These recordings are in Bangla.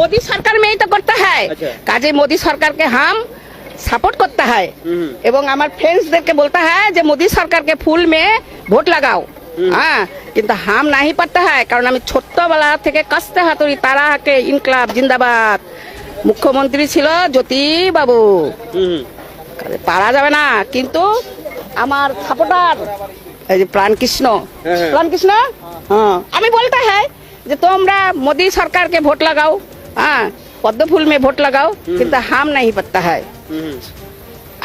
मोदी सरकार में ही तो करता है। काजे मोदी सरकार के हम सपोर्ट करता है এবং আমার फ्रेंड्सদেরকে बोलता है যে मोदी सरकार के फूल में ভোট লাগাও। हाँ, কিন্তু हम नहीं पड़ता है কারণ আমি ছোট্টবেলা থেকে কষ্ট হাতুড়ি তারাকে ইনকলাব জিন্দাবাদ মুখ্যমন্ত্রী ছিল জ্যোতি বাবু। পারা যাবে না, কিন্তু আমার সাপোর্টার এই যে প্রাণকৃষ্ণ हाँ আমি बोलता है যে তোমরা मोदी सरकार के ভোট লাগাও। हाँ, पद्म फूल में वोट लगाओ, किंतु हम नहीं पता है।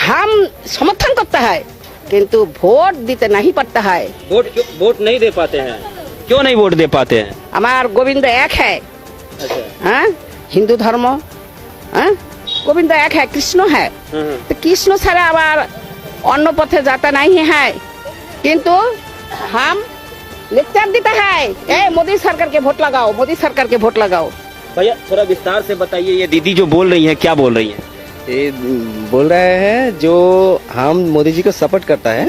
हम समर्थन करता है किंतु वोट देते नहीं पड़ता है। वोट नहीं दे पाते हैं, क्यों नहीं वोट दे पाते हैं? हमार गोविंद एक है। हाँ, हिंदू धर्म, हाँ, गोविंद एक है, कृष्ण है, तो कृष्ण सारा हमार अन्न पथे जाता नहीं है, किंतु हम लेक्चर देता है ए मोदी सरकार के वोट लगाओ, मोदी सरकार के वोट लगाओ। भैया थोड़ा विस्तार से बताइए, ये दीदी जो बोल रही है क्या बोल रही है? ये बोल रहे हैं जो हम मोदी जी को सपोर्ट करता है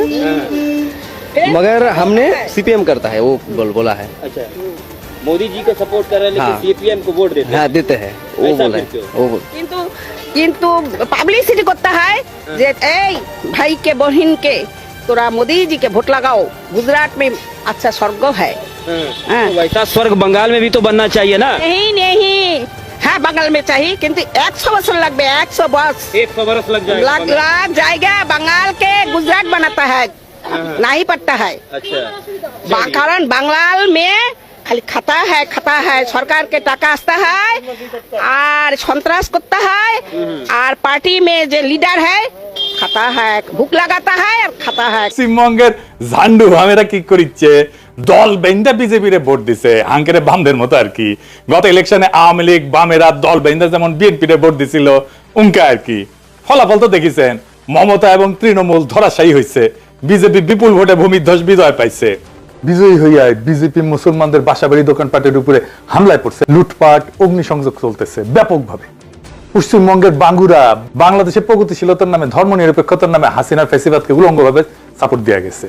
मगर हमने सीपीएम करता है, वो बोला है। अच्छा, मोदी जी को सपोर्ट कर रहे हैं लेकिन हाँ। सीपीएम को वोट देते हैं। हाँ देते हैं, वो ऐसा बोला फिर है। क्यों? वो किंतु पब्लिसिटी करता है जे ए भाई के बहन के तोरा मोदी जी के वोट लगाओ, गुजरात में अच्छा स्वर्ग है। हाँ। तो वैसा स्वर्ग बंगाल में भी तो बनना चाहिए ना? नहीं हाँ, बंगाल में चाहिए किंतु 100 वर्ष लग गए, 100 वर्ष 100 वर्ष लग जाएगा। लग जाएगा। बंगाल के गुजरात बनाता है, नहीं पड़ता है। अच्छा, कारण बंगाल में खाली खाता है सरकार के टाका आता है और सन्त्रास करता है और पार्टी में जो लीडर है खाता है, भूख लगाता है और खाता है। পশ্চিমবঙ্গের ঝান্ডু হামেরা কি করিচ্ছে, দল বেন্দা বিজেপি রে ভোট দিছে হাঙ্কেরে বামদের মতো আর কি। গত ইলেকশনে আওয়ামী লীগ বামেরা দল বেন্দা যেমন বিএনপি রে ভোট দিছিল উনকা আর কি। ফলাফল তো দেখিছেন, মমতা এবং তৃণমূল ধরাশায়ী হয়েছে, বিজেপি বিপুল ভোটে ভূমিধ্বস বিজয় পাইছে। বিজয়ী হইয়া বিজেপি মুসলমানদের বাসাবাড়ি দোকানপাটের উপরে হামলায় পড়ছে, লুটপাট অগ্নিসংযোগ চলতেছে ব্যাপকভাবে। পশ্চিমবঙ্গের বাঙ্গুরা বাংলাদেশের প্রগতিশীলতার নামে ধর্মনিরপেক্ষতার নামে হাসিনার ফ্যাসিবাদকে উলঙ্গভাবে সাপোর্ট দেয়া গেছে।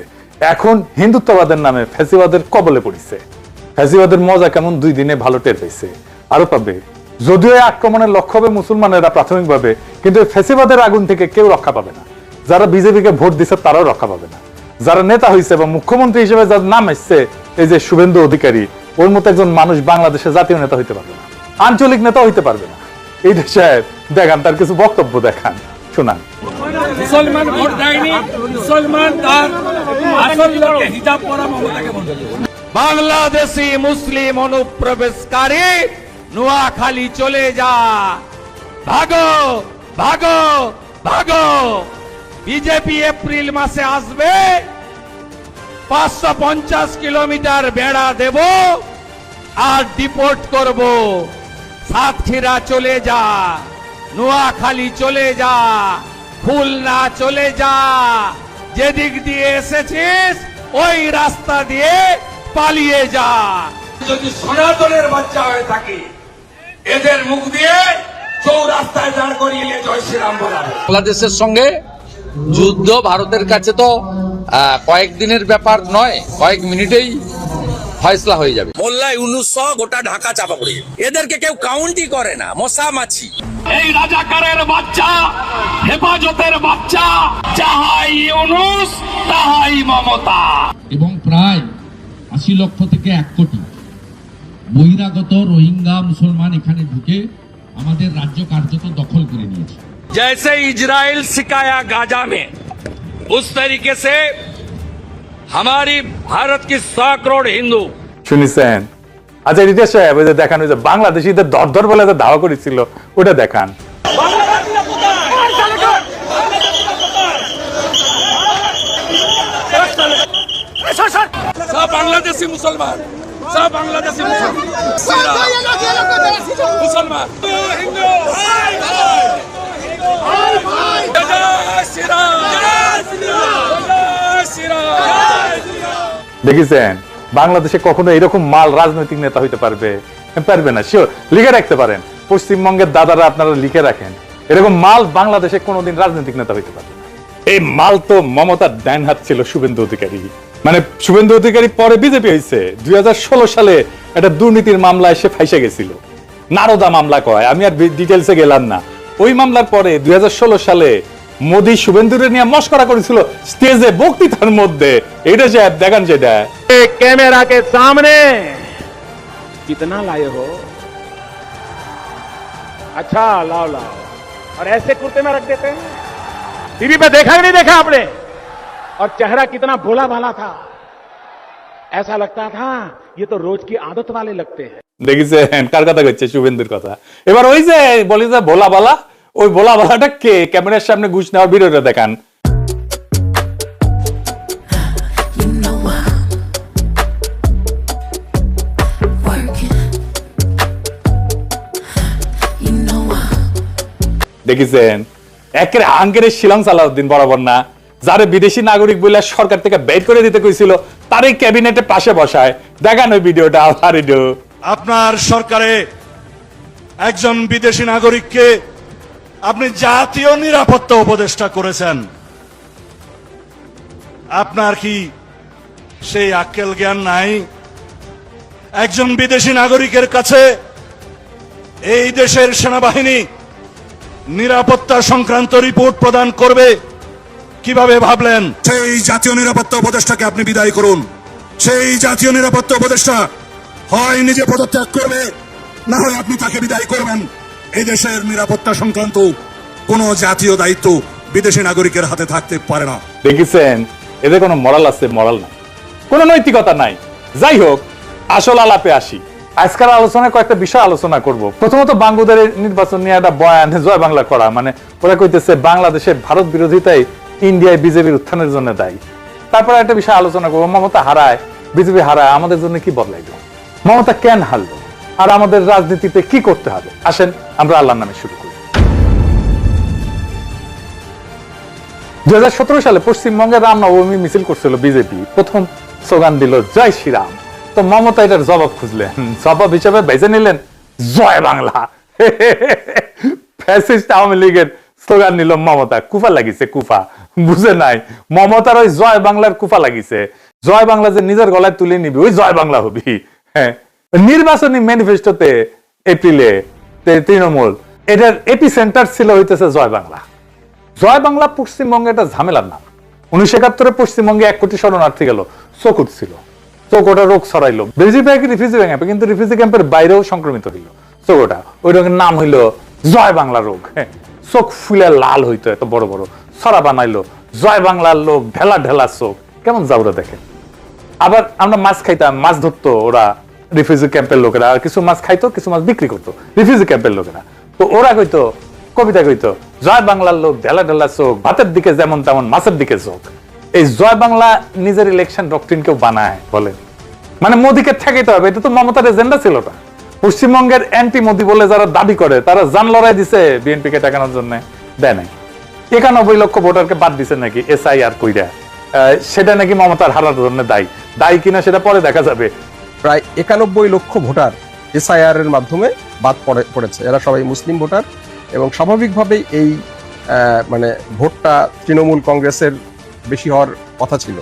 এখন হিন্দুত্ববাদের নামে ফ্যাসিবাদের কবলে পড়িছে। ফ্যাসিবাদের মজা কেমন 2 দিনে ভালো টের পাইছে, আরো পাবে। যদিও এই আক্রমণের লক্ষ্য হবে মুসলমানেরা প্রাথমিকভাবে, কিন্তু ফ্যাসিবাদের আগুন থেকে কেউ রক্ষা পাবে না। যারা বিজেপিকে ভোট দিচ্ছে তারাও রক্ষা পাবে না। যারা নেতা হয়েছে এবং মুখ্যমন্ত্রী হিসেবে যার নাম আসছে এই যে শুভেন্দু অধিকারী, ওর মতো একজন মানুষ বাংলাদেশের জাতীয় নেতা হইতে পারবে না, আঞ্চলিক নেতা হইতে পারবে না। এই দেশে দেখান, তার কিছু বক্তব্য দেখান, শোনান। মুসলমান ভোট দেয়নি, মুসলমান তার আসল লোকে হিজাব পরা মমতাকে ভোট দেবে। বাংলাদেশি মুসলিম অনুপ্রবেশকারী নোয়াখালী চলে যা, ভাগো ভাগো ভাগো। বিজেপি এপ্রিল মাসে আসবে, 550 কিলোমিটার বেড়া দেব আর ডিপোর্ট করব। সাতক্ষীরা চলে যা, নোয়াখালী চলে যা, খুলনা চলে যা, যেদিক দিয়ে এসেছিস ওই রাস্তা দিয়ে পালিয়ে যা। যদি সনাতনের বাচ্চা হয়ে থাকে এদের মুখ দিয়ে চৌরাস্তায় দাঁড় করিয়ে জয় শ্রীরাম বলা। বাংলাদেশের সঙ্গে যুদ্ধ ভারতের কাছে তো কয়েকদিনের ব্যাপার নয়, কয়েক মিনিটেই ফয়সলা হয়ে যাবে। মোল্লা ইউনুস সহ গোটা ঢাকা চাপা পড়ে যাবে, এদেরকে কেউ কাউন্টই করে না, মশা মাছি। এই রাজাকারের বাচ্চা, হেফাজতের বাচ্চা, যাহাই ইউনুস তাহাই মমতা। এবং প্রায় 80 লক্ষ থেকে 1 কোটি বহিরাগত রোহিঙ্গা মুসলমান এখানে ঢুকে আমাদের রাজ্য কার্যত দখল করে নিয়েছে। जैसे इजराइल सिखाया गाजा में, उस तरीके से हमारी भारत की 100 करोड़ हिंदू। শুনেছেন? আচ্ছা রিতা সাহেব, ওই যে দেখান, ওই যে বাংলাদেশিদের দরদর বলে যে দাওয়া করেছিল ওটা দেখান। सब बांग्लादेशी मुसलमान, सब बांग्लादेशी मुसलमान हिंदू। দেখেছেন বাংলাদেশে কখনো এরকম মাল রাজনৈতিক নেতা হইতে পারবে না। শিওর লিখে রাখতে পারেন, পশ্চিমবঙ্গের দাদারা আপনারা লিখে রাখেন, এরকম মাল বাংলাদেশে কোনোদিন রাজনৈতিক নেতা হইতে পারবে না। এই মাল তো মমতার ডান হাত ছিল শুভেন্দু অধিকারী। মানে শুভেন্দু অধিকারী পরে বিজেপি হয়েছে, 2016 সালে একটা দুর্নীতির মামলায় সে ফাইসে গেছিল। নারদা মামলা কয়, আমি আর ডিটেলসে গেলাম না। ওই মামলার পরে 2016 সালে মোদি শুভেন্দুরে নিয়ে মস্করা করেছিল স্টেজে বক্তৃতার মধ্যে। এটা সাহেব দেখেন সেটা कैमरा के सामने कितना लाए हो? अच्छा लाओ लाओ, और ऐसे कुर्ते में रख देते हैं। टीवी पे देखा कि नहीं देखा आपने? और चेहरा कितना भोला भाला था, ऐसा लगता था ये तो रोज की आदत वाले लगते हैं। দেখেছেন কার কথা কইছে? শুভেন্দুর কথা। এবার ওই যে বলি যে ভোলা বালা, ওই ভোলা বালাটা কে? ক্যামেরার সামনে ঘুষ নেওয়ার ভিডিওটা দেখান। দেখেছেন একের আঙ্কের শিলং সালাউদ্দিন বরাবর না, যারে বিদেশি নাগরিক বলে সরকার থেকে বের করে দিতে কইছিল, তারই ক্যাবিনেটে পাশে বসায়। দেখান ওই ভিডিওটা। আপনার সরকারে একজন বিদেশি নাগরিককে আপনি জাতীয় নিরাপত্তা উপদেষ্টা করেছেন। আপনার কি সেই আক্কেল জ্ঞান নাই? একজন বিদেশি নাগরিকের কাছে এই দেশের সেনাবাহিনী নিরাপত্তা সংক্রান্ত রিপোর্ট প্রদান করবে কিভাবে ভাবলেন? সেই জাতীয় নিরাপত্তা উপদেষ্টাকে আপনি বিদায় করুন। সেই জাতীয় নিরাপত্তা উপদেষ্টা হয় নিজে পদত্যাগ করবে, না হয় আপনি তাকে বিদায় করবেন। এই দেশের নিরাপত্তা সংক্রান্ত কোন জাতীয় দায়িত্ব বিদেশি নাগরিকের হাতে থাকতে পারে না। দেখেছেন এদের কোনো মরাল আছে? মরাল নাই, কোনো নৈতিকতা নাই। যাই হোক, আসল আলাপে আসি। আজকের আলোচনায় কয়েকটা বিষয় আলোচনা করব। প্রথমত বাংলাদেশের নির্বাচন নিয়ে একটা বয়ান জয় বাংলা করা, মানে ওরা কইতেছে বাংলাদেশের ভারত বিরোধিতাই ইন্ডিয়ায় বিজেপির উত্থানের জন্য দায়ী। তারপরে একটা বিষয় আলোচনা করবো, মমতা হারায়, বিজেপি হারায়, আমাদের জন্য কি বদলাইলো, মমতা কেন হারলো, আর আমাদের রাজনীতিতে কি করতে হবে। আসেন আমরা আল্লাহর নামে শুরু করি। 2017 সালে পশ্চিমবঙ্গে রামনবমী মিছিল করছিল বিজেপি, প্রথম স্লোগান দিল জয় শ্রীরাম। তো মমতা এটার জবাব খুঁজলেন, জবাব হিসেবে বেছে নিলেন জয় বাংলা। ফ্যাসিস্ট আওয়ামী লীগের স্লোগান নিল মমতা। কুফা লাগিছে, কুফা বুঝে নাই। মমতার ওই জয় বাংলার কুফা লাগিছে। জয় বাংলা যে নিজের গলায় তুলে নিবি, ওই জয় বাংলা হবি। হ্যাঁ, নির্বাচনী ম্যানিফেস্টোতে এপ্রিলে তৃণমূল এটার এপি সেন্টার ছিল হইতেছে জয় বাংলা। জয় বাংলা পশ্চিমবঙ্গে একটা ঝামেলার নাম। 1971 পশ্চিমবঙ্গে 1 কোটি শরণার্থী গেল, চোখ উঠছিল, চোখ ওটা রোগ ছড়াইলো। বেশিরভাগ রিফিউজি ক্যাম্পে, কিন্তু রিফিউজি ক্যাম্পের বাইরেও সংক্রমিত হইল চোখ ওটা। ওই রোগের নাম হইল জয় বাংলা রোগ। হ্যাঁ, চোখ ফুলে লাল হইতো, এত বড় বড় ছড়া বানাইলো। জয় বাংলার লোক, ঢেলা ঢেলা চোখ, কেমন যাওরা দেখেন। আবার আমরা মাছ খাইতাম, মাছ ধরতো ওরা রিফিউজি ক্যাম্পের লোকেরা, আর কিছু মাছ খাইতো, কিছু মাছ বিক্রি করতো রিফিউজি ক্যাম্পের লোকেরা। তো ওরা কইতো, কবিতা কইতো, জয় বাংলার লোক, ঢেলা ঢেলা চোখ, ভাতের দিকে যেমন তেমন মাছের দিকে চোখ। এই জয় বাংলা নিজের ইলেকশন ডক্ট্রিন কেউ বানায় বলেন, মানে মোদীকে ঠেকাইতে হবে, এটা তো মমতার এজেন্ডা ছিল না। পশ্চিমবঙ্গের অ্যান্টি মোদী বলে যারা দাবি করে, তারা জান লড়াই দিছে বিএনপি কে ঠেকানোর জন্য, দেয় নাই। 91 লক্ষ ভোটারকে বাদ দিছে নাকি SIR কইরা, সেটা নাকি মমতার হারার জন্য দায়ী কিনা সেটা পরে দেখা যাবে। প্রায় 91 লক্ষ ভোটার SIR এর মাধ্যমে বাদ পড়েছে। এরা সবাই মুসলিম ভোটার, এবং স্বাভাবিকভাবেই এই মানে ভোটটা তৃণমূল কংগ্রেসের বেশি হওয়ার কথা ছিল,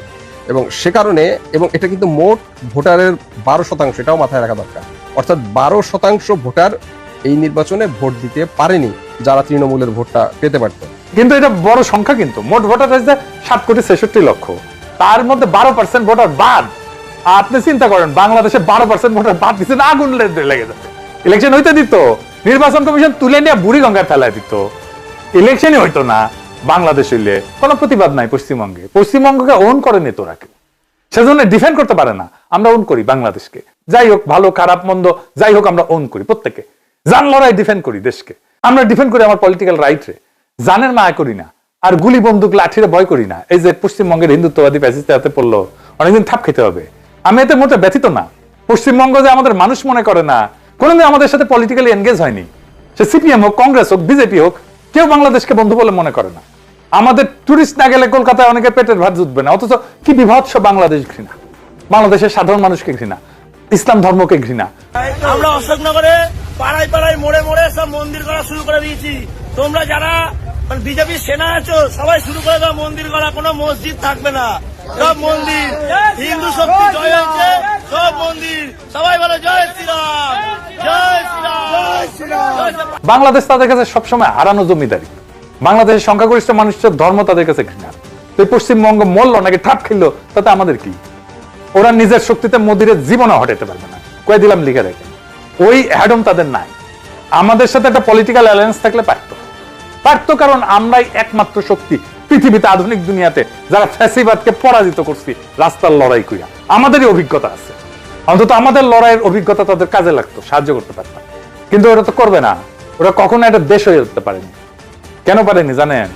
এবং সে কারণে, এবং এটা কিন্তু মোট ভোটারের 12%, এটাও মাথায় রাখা দরকার। অর্থাৎ 12% ভোটার এই নির্বাচনে ভোট দিতে পারেনি, যারা তৃণমূলের ভোটটা পেতে পারত। কিন্তু এটা বড় সংখ্যা, কিন্তু মোট ভোটার হয়েছে 7,66,00,000, তার মধ্যে 12% ভোটার বাদ। আপনি চিন্তা করেন, বাংলাদেশে 12% ভোটার বাদ দিচ্ছে, আগুন লেগে যাবে। ইলেকশন হইতে দিত, নির্বাচন কমিশন তুলে নিয়ে বুড়ি গঙ্গায় ফেলায় দিত, ইলেকশনই হইতো না। বাংলাদেশ হইলে কোনো প্রতিবাদ নাই পশ্চিমবঙ্গে, পশ্চিমবঙ্গকে ওন করে নিত ওরা, সেজন্য ডিফেন্ড করতে পারে না। আমরা ওন করি বাংলাদেশকে, যাই হোক ভালো খারাপ মন্দ যাই হোক, আমরা ওন করি, প্রত্যেকে জান লড়াই ডিফেন্ড করি দেশকে। আমরা ডিফেন্ড করি আমার পলিটিক্যাল রাইট রে, জানের মায়া করি না, আর গুলি বন্দুক লাঠিরে ভয় করি না। এই যে পশ্চিমবঙ্গের হিন্দুত্ববাদী ফ্যাসিস্টের হাতে পড়লো, অনেকদিন থাপ খেতে হবে। আমি এতে মোটে ব্যথিত না। পশ্চিমবঙ্গ যে আমাদের মানুষ মনে করে না, কোনোদিন আমাদের সাথে পলিটিক্যালি এনগেজ হয়নি, সে সিপিএম হোক, কংগ্রেস হোক, বিজেপি হোক, কেউ বাংলাদেশকে বন্ধু বলে মনে করে না। আমাদের টুরিস্ট না গেলে কলকাতায় অনেকে পেটের ভাত জুটবে না, অথচ কি বিভৎস বাংলাদেশ ঘৃণা, বাংলাদেশের সাধারণ মানুষকে ঘৃণা, ইসলাম ধর্মকে ঘৃণা। আমরা অশোকনগরে পাড়ায় পাড়ায় মোড়ে মোড়ে সব মন্দির করা শুরু করে দিয়েছি। তোমরা যারা বিজেপির সেনা আছো সবাই শুরু করে দাও মন্দির করা, কোনো মসজিদ থাকবে না, সব মন্দির। হিন্দু শক্তি জয় হয়েছে, সব মন্দির, সবাই বলো জয় শ্রীরাম, জয় শ্রীরাম, জয় শ্রীরাম। বাংলাদেশ তাদের কাছে সবসময় হারানো জমিদারি। বাংলাদেশের সংখ্যাগরিষ্ঠ মানুষের ধর্ম তাদের কাছে ঘৃণা। তো পশ্চিমবঙ্গ মরল নাকি ঠাপ খেললো তাতে আমাদের কি? ওরা নিজের শক্তিতে মোদিরে জীবনে হটাইতে পারবে না, কয়ে দিলাম লিখে রেখে। ওই হ্যাডম তাদের নাই। আমাদের সাথে একটা পলিটিক্যাল অ্যালায়েন্স থাকলে পারতো, কারণ আমরাই একমাত্র শক্তি পৃথিবীতে আধুনিক দুনিয়াতে যারা ফ্যাসিবাদকে পরাজিত করছি রাস্তার লড়াই কইয়া। আমাদেরই অভিজ্ঞতা আছে, অন্তত আমাদের লড়াইয়ের অভিজ্ঞতা তাদের কাজে লাগতো, সাহায্য করতে পারতাম। কিন্তু ওরা তো করবে না। ওরা কখনো একটা দেশ হয়ে যেতে পারেনি। কেন পারেনি জানেন?